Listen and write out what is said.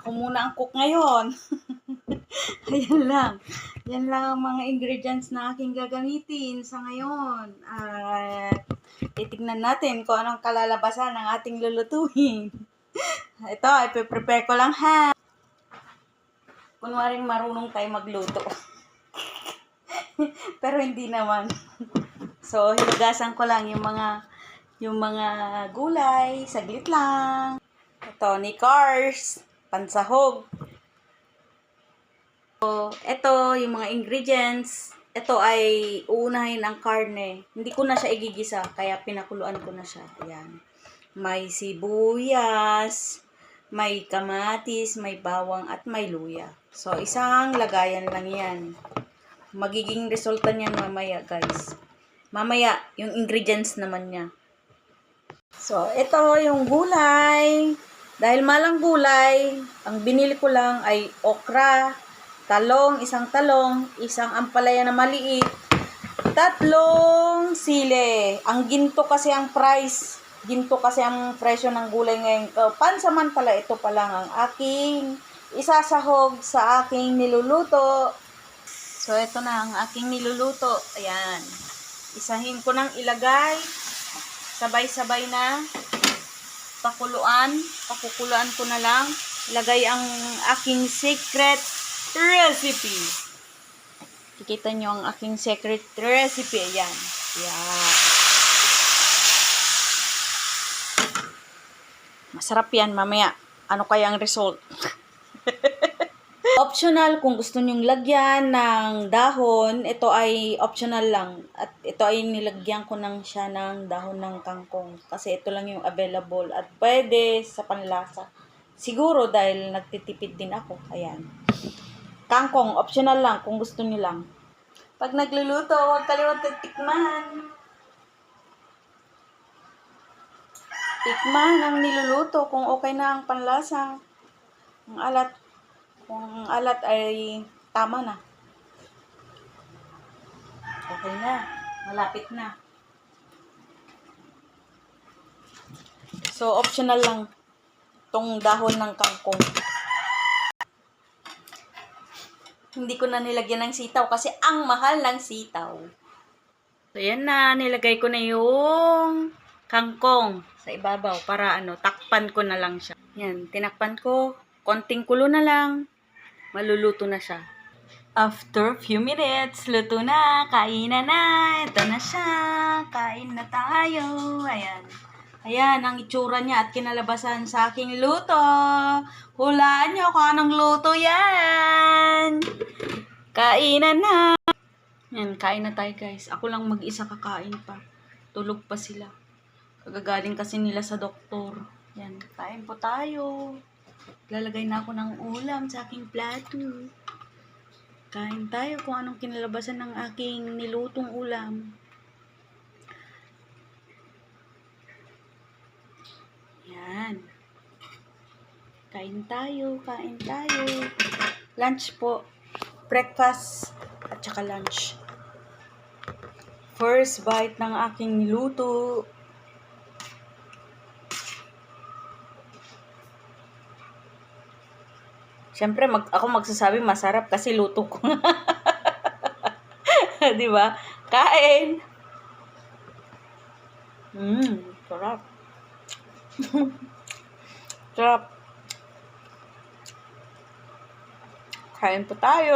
Ako muna ang cook ngayon. Ayan lang. Yan lang ang mga ingredients na aking gagamitin sa ngayon. At titignan natin kung anong kalalabasan ng ating lulutuin. Ito, ipiprepare ko lang ha. Kunwaring marunong tayo magluto. Pero hindi naman. So, hinugasan ko lang yung mga gulay. Saglit lang. Ito, ni Cars. Pansahog. So, ito, yung mga ingredients. Ito ay uunahin ang karne. Hindi ko na siya igigisa, kaya pinakuluan ko na siya. Ayan. May sibuyas, may kamatis, may bawang, at may luya. So, isang lagayan lang yan. Magiging resulta niyan mamaya, guys. Mamaya, yung ingredients naman niya. So, ito yung gulay. Dahil malang gulay, ang binili ko lang ay okra, isang talong, isang ampalaya na maliit, 3 sile. Ang ginto kasi ang presyo ng gulay ngayon. Pansamantala, ito pa lang ang aking isasahog sa aking niluluto. So, ito na ang aking niluluto. Ayan. Isahin ko nang ilagay. Sabay-sabay na. Pakukuluan ko na lang. Ilagay ang aking secret recipe. Kikita nyo ang aking secret recipe. Ayan. Ayan. Masarap yan mamaya. Ano kaya ang result? Optional kung gusto nyong lagyan ng dahon. Ito ay optional lang. At ito ay nilagyan ko siya ng dahon ng kangkong. Kasi ito lang yung available. At pwede sa panlasa. Siguro dahil nagtitipid din ako. Ayan. Kangkong, optional lang kung gusto niyo lang. Pag nagluluto, huwag kalimutan tikman. Tikman ang niluluto kung okay na ang panlasa. Kung alat ay tama na. Okay na. Malapit na. So, optional lang tong dahon ng kangkong. Hindi ko na nilagyan ng sitaw kasi ang mahal ng sitaw. So, yan na. Nilagay ko na yung kangkong sa ibabaw para takpan ko na lang siya. Yan, tinakpan ko. Konting kulo na lang. Maluluto na siya. After few minutes, luto na. Kainan na. Ito na siya. Kain na tayo. Ayan. Ayan ang itsura niya at kinalabasan sa aking luto. Hulaan nyo kung anong luto yan. Kainan na. Yan, kain na tayo guys. Ako lang mag-isa kakain pa. Tulog pa sila. Kagagaling kasi nila sa doktor. Yan, kain po tayo. Lalagay na ako ng ulam sa aking plato. Kain tayo kung anong kinalabasan ng aking nilutong ulam. Yan. Kain tayo, kain tayo. Lunch po. Breakfast at saka lunch. First bite ng aking niluto. Siyempre, ako magsasabi masarap kasi luto ko. Di ba? Kain! Sarap. Sarap. Kain po tayo.